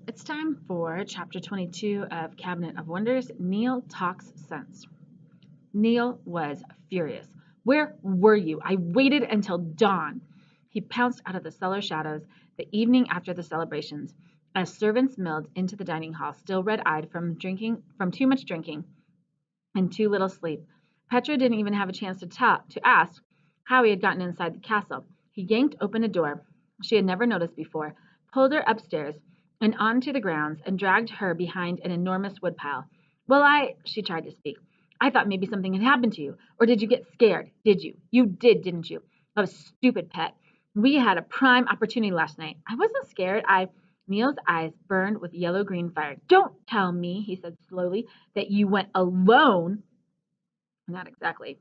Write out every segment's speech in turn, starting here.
It's time for Chapter 22 of Cabinet of Wonders. Neil Talks Sense. Neil was furious. Where were you? I waited until dawn. He pounced out of the cellar shadows the evening after the celebrations, as servants milled into the dining hall, still red-eyed from too much drinking and too little sleep. Petra didn't even have a chance to ask how he had gotten inside the castle. He yanked open a door she had never noticed before, pulled her upstairs and onto the grounds, and dragged her behind an enormous woodpile. Well, she tried to speak. I thought maybe something had happened to you. Or did you get scared? Did you? You did, didn't you? Oh, stupid pet. We had a prime opportunity last night. I wasn't scared. Neil's eyes burned with yellow-green fire. Don't tell me, he said slowly, that you went alone. Not exactly.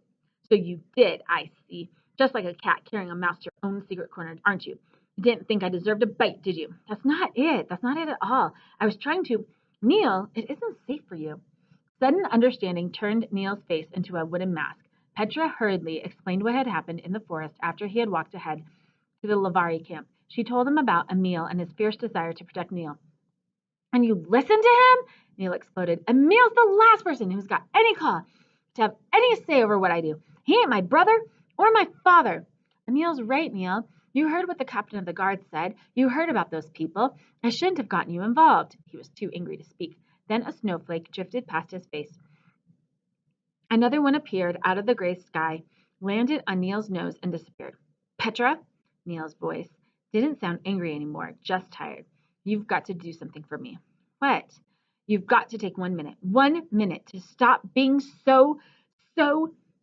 So you did, I see. Just like a cat carrying a mouse to your own secret corner, aren't you? You didn't think I deserved a bite, did you? That's not it. That's not it at all. I was trying to. Neil, it isn't safe for you. Sudden understanding turned Neil's face into a wooden mask. Petra hurriedly explained what had happened in the forest after he had walked ahead to the Lavari camp. She told him about Emil and his fierce desire to protect Neil. And you listened to him? Neil exploded. Emil's the last person who's got any call to have any say over what I do. He ain't my brother or my father. Emil's right, Neil. You heard what the captain of the guard said. You heard about those people. I shouldn't have gotten you involved. He was too angry to speak. Then a snowflake drifted past his face. Another one appeared out of the gray sky, landed on Neil's nose, and disappeared. Petra? Neil's voice didn't sound angry anymore, just tired. You've got to do something for me. What? You've got to take 1 minute. 1 minute to stop being so.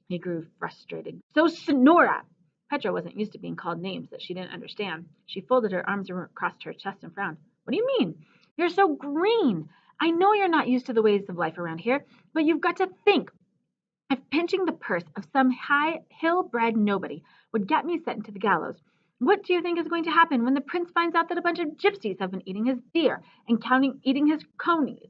He grew frustrated. So Sonora. Petra wasn't used to being called names that she didn't understand. She folded her arms across her chest and frowned. What do you mean? You're so green. I know you're not used to the ways of life around here, but you've got to think. If pinching the purse of some high hill-bred nobody would get me sent to the gallows, what do you think is going to happen when the prince finds out that a bunch of gypsies have been eating his deer and eating his conies,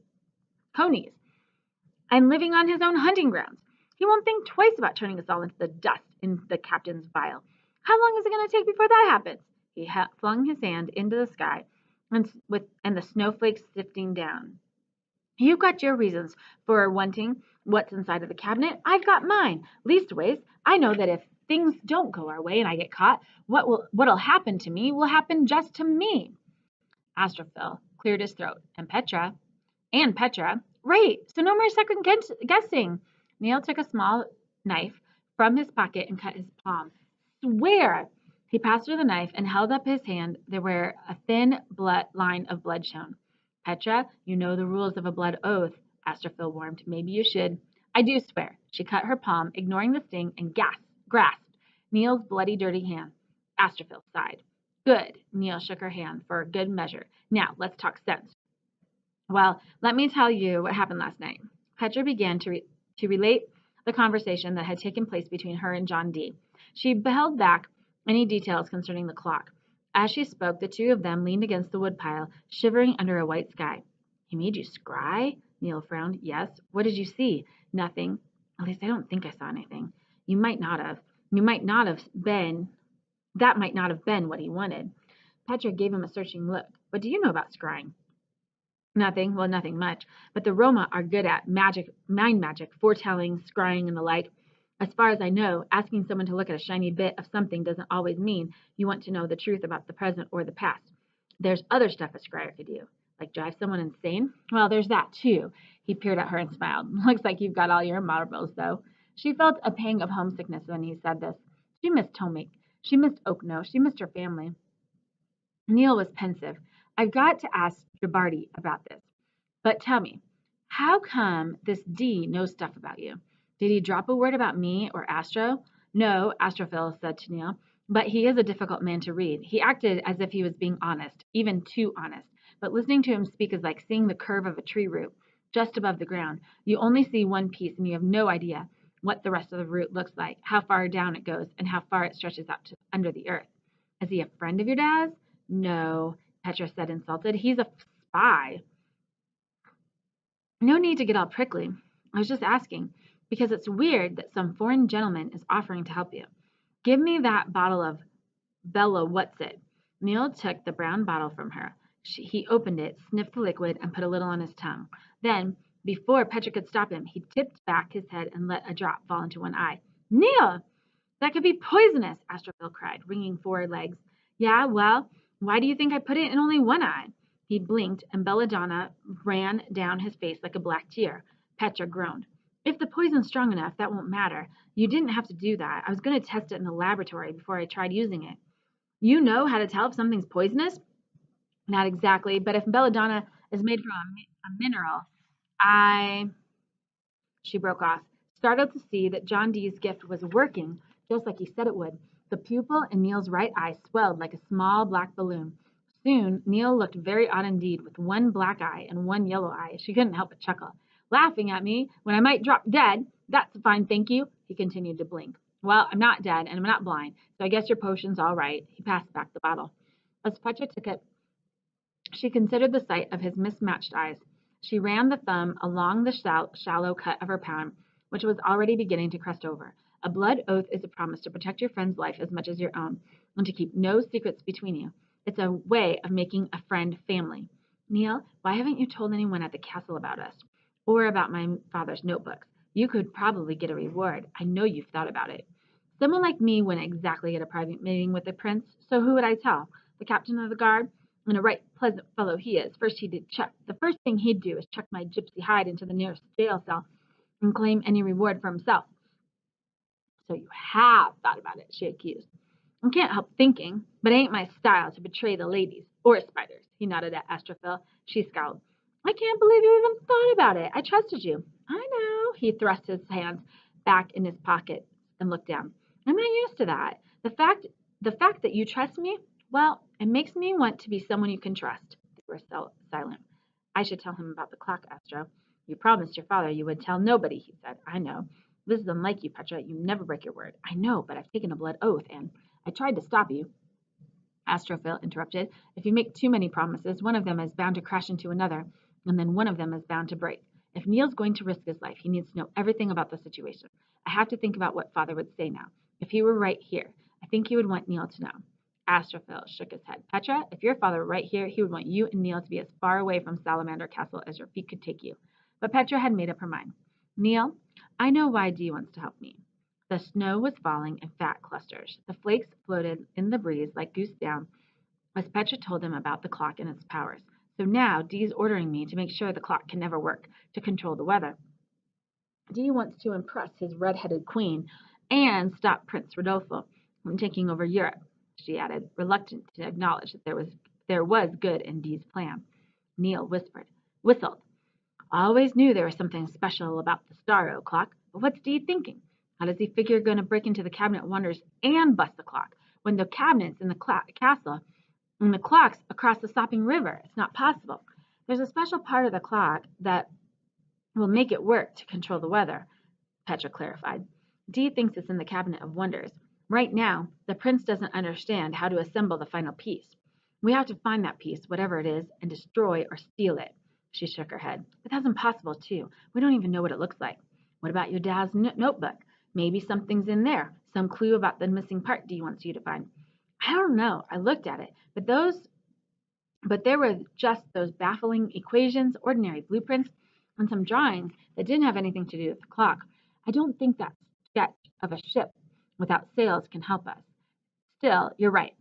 and living on his own hunting grounds? He won't think twice about turning us all into the dust in the captain's vial. How long is it going to take before that happens? He flung his hand into the sky, and the snowflakes sifting down. You've got your reasons for wanting what's inside of the cabinet. I've got mine. Leastways, I know that if things don't go our way and I get caught, what'll happen to me will happen just to me. Astrophil cleared his throat. And Petra. Right, so no more second guessing. Neil took a small knife from his pocket and cut his palm. Swear! He passed her the knife and held up his hand where a thin line of blood shone. Petra, you know the rules of a blood oath, Astrophil warned. Maybe you should. I do swear. She cut her palm, ignoring the sting, and grasped Neil's bloody, dirty hand. Astrophil sighed. Good. Neil shook her hand for good measure. Now, let's talk sense. Well, let me tell you what happened last night. Petra began to relate the conversation that had taken place between her and John D. She held back any details concerning the clock. As she spoke, the two of them leaned against the woodpile, shivering under a white sky. He made you scry? Neil frowned. Yes. What did you see? Nothing. At least I don't think I saw anything. You might not have. That might not have been what he wanted. Petra gave him a searching look. What do you know about scrying? Nothing. Well, nothing much. But the Roma are good at mind magic, foretelling, scrying, and the like. As far as I know, asking someone to look at a shiny bit of something doesn't always mean you want to know the truth about the present or the past. There's other stuff a scryer could do, like drive someone insane. Well, there's that too. He peered at her and smiled. Looks like you've got all your marbles, though. She felt a pang of homesickness when he said this. She missed Tomik. She missed Okno. She missed her family. Neil was pensive. I've got to ask Jabardi about this. But tell me, how come this D knows stuff about you? Did he drop a word about me or Astro? No, Astrophil said to Neil, but he is a difficult man to read. He acted as if he was being honest, even too honest. But listening to him speak is like seeing the curve of a tree root just above the ground. You only see one piece and you have no idea what the rest of the root looks like, how far down it goes, and how far it stretches out to under the earth. Is he a friend of your dad's? No, Petra said, insulted. He's a spy. No need to get all prickly. I was just asking, because it's weird that some foreign gentleman is offering to help you. Give me that bottle of Bella What's-It. Neil took the brown bottle from her. He opened it, sniffed the liquid, and put a little on his tongue. Then, before Petra could stop him, he tipped back his head and let a drop fall into one eye. Neil! That could be poisonous, Astrophil cried, wringing forward legs. Yeah, well, why do you think I put it in only one eye? He blinked, and belladonna ran down his face like a black tear. Petra groaned. If the poison's strong enough, that won't matter. You didn't have to do that. I was going to test it in the laboratory before I tried using it. You know how to tell if something's poisonous? Not exactly, but if belladonna is made from a mineral, I she broke off, startled to see that John Dee's gift was working just like he said it would. The pupil in Neil's right eye swelled like a small black balloon. Soon, Neil looked very odd indeed, with one black eye and one yellow eye. She couldn't help but chuckle. Laughing at me when I might drop dead. That's a fine, thank you. He continued to blink. Well, I'm not dead and I'm not blind, so I guess your potion's all right. He passed back the bottle. As Petra took it, she considered the sight of his mismatched eyes. She ran the thumb along the shallow cut of her palm, which was already beginning to crust over. A blood oath is a promise to protect your friend's life as much as your own, and to keep no secrets between you. It's a way of making a friend family. Neil, why haven't you told anyone at the castle about us? Or about my father's notebooks? You could probably get a reward. I know you've thought about it. Someone like me wouldn't exactly get a private meeting with the prince, so who would I tell? The captain of the guard? And a right pleasant fellow he is. The first thing he'd do is chuck my gypsy hide into the nearest jail cell and claim any reward for himself. So you have thought about it, she accused. I can't help thinking, but it ain't my style to betray the ladies or spiders. He nodded at Astrophil. She scowled. I can't believe you even thought about it. I trusted you. I know. He thrust his hands back in his pocket and looked down. I'm not used to that. The fact that you trust me, well, it makes me want to be someone you can trust. They were silent. I should tell him about the clock, Astro. You promised your father you would tell nobody, he said. I know. This is unlike you, Petra. You never break your word. I know, but I've taken a blood oath, and I tried to stop you. Astrophil interrupted. If you make too many promises, one of them is bound to crash into another, and then one of them is bound to break. If Neil's going to risk his life, he needs to know everything about the situation. I have to think about what father would say now. If he were right here, I think he would want Neil to know. Astrophil shook his head. Petra, if your father were right here, he would want you and Neil to be as far away from Salamander Castle as your feet could take you. But Petra had made up her mind. Neil, I know why Dee wants to help me. The snow was falling in fat clusters. The flakes floated in the breeze like goose down as Petra told him about the clock and its powers. So now Dee's ordering me to make sure the clock can never work, to control the weather. Dee wants to impress his red-headed queen and stop Prince Rodolfo from taking over Europe, she added, reluctant to acknowledge that there was good in Dee's plan. Neil whistled. I always knew there was something special about the Starro clock, but what's Dee thinking? How does he figure going to break into the cabinet of wonders and bust the clock when the cabinet's in the castle and the clock's across the sopping river? It's not possible. There's a special part of the clock that will make it work to control the weather, Petra clarified. Dee thinks it's in the cabinet of wonders. Right now, the prince doesn't understand how to assemble the final piece. We have to find that piece, whatever it is, and destroy or steal it. She shook her head. But that's impossible, too. We don't even know what it looks like. What about your dad's notebook? Maybe something's in there, some clue about the missing part Dee wants you to find. I don't know. I looked at it, but there were just those baffling equations, ordinary blueprints, and some drawings that didn't have anything to do with the clock. I don't think that sketch of a ship without sails can help us. Still, you're right.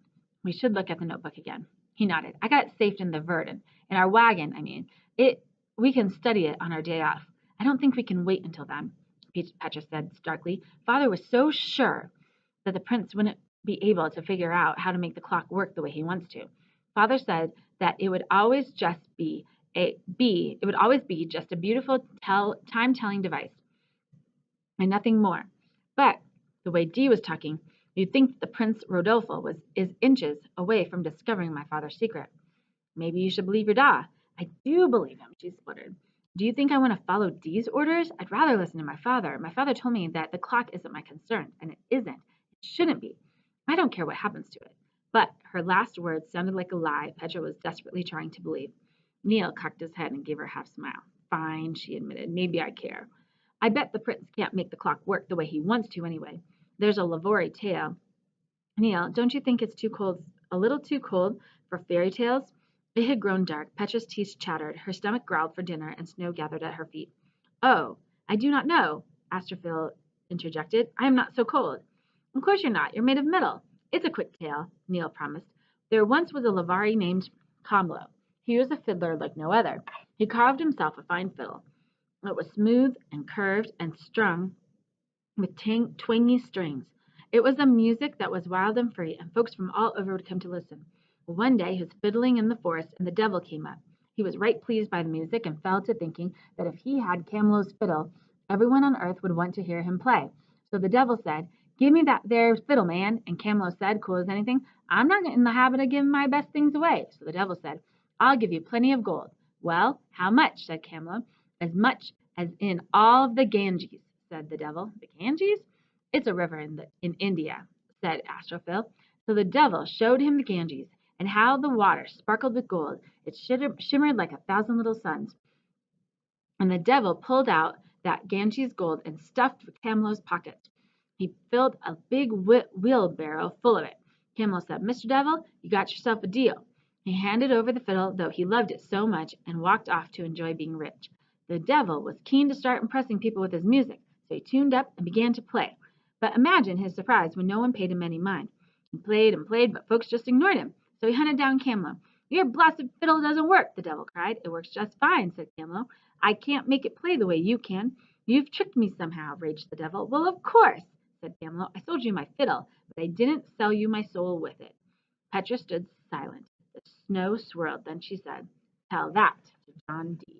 We should look at the notebook again. He nodded. I got it safed in the Verdun. In our wagon, I mean. We can study it on our day off. I don't think we can wait until then, Petra said starkly. Father was so sure that the prince wouldn't be able to figure out how to make the clock work the way he wants to. Father said that it would always be just a beautiful time-telling device and nothing more. But the way Dee was talking, you'd think that the Prince Rodolfo is inches away from discovering my father's secret. Maybe you should believe your da. I do believe him, she spluttered. Do you think I want to follow Dee's orders? I'd rather listen to my father. My father told me that the clock isn't my concern, and it isn't. It shouldn't be. I don't care what happens to it. But her last words sounded like a lie Petra was desperately trying to believe. Neil cocked his head and gave her a half smile. Fine, she admitted. Maybe I care. I bet the prince can't make the clock work the way he wants to anyway. There's a Lavori tale. Neil, don't you think it's a little too cold for fairy tales? It had grown dark. Petra's teeth chattered. Her stomach growled for dinner, and snow gathered at her feet. Oh, I do not know, Astrophil interjected. I am not so cold. Of course you're not. You're made of metal. It's a quick tale, Neil promised. There once was a Lavari named Comlo. He was a fiddler like no other. He carved himself a fine fiddle. It was smooth and curved and strung with twangy strings. It was a music that was wild and free, and folks from all over would come to listen. Well, one day he was fiddling in the forest, and the devil came up. He was right pleased by the music, and fell to thinking that if he had Camelo's fiddle, everyone on earth would want to hear him play. So the devil said, "Give me that there fiddle, man." And Camelo said, cool as anything, "I'm not in the habit of giving my best things away." So the devil said, "I'll give you plenty of gold." "Well, how much?" said Camelo. "As much as in all of the Ganges," said the devil. "The Ganges? It's a river in India," said Astrophil. So the devil showed him the Ganges, and how the water sparkled with gold. It shimmered like 1,000 little suns. And the devil pulled out that Ganges gold and stuffed with Camelo's pockets. He filled a big wheelbarrow full of it. Camelo said, "Mr. Devil, you got yourself a deal." He handed over the fiddle, though he loved it so much, and walked off to enjoy being rich. The devil was keen to start impressing people with his music, so he tuned up and began to play. But imagine his surprise when no one paid him any mind. He played and played, but folks just ignored him. So he hunted down Camelo. "Your blasted fiddle doesn't work," the devil cried. "It works just fine," said Camelo. "I can't make it play the way you can." "You've tricked me somehow," raged the devil. "Well, of course," said Camelot. "I sold you my fiddle, but I didn't sell you my soul with it." Petra stood silent. The snow swirled. Then she said, "Tell that to John D."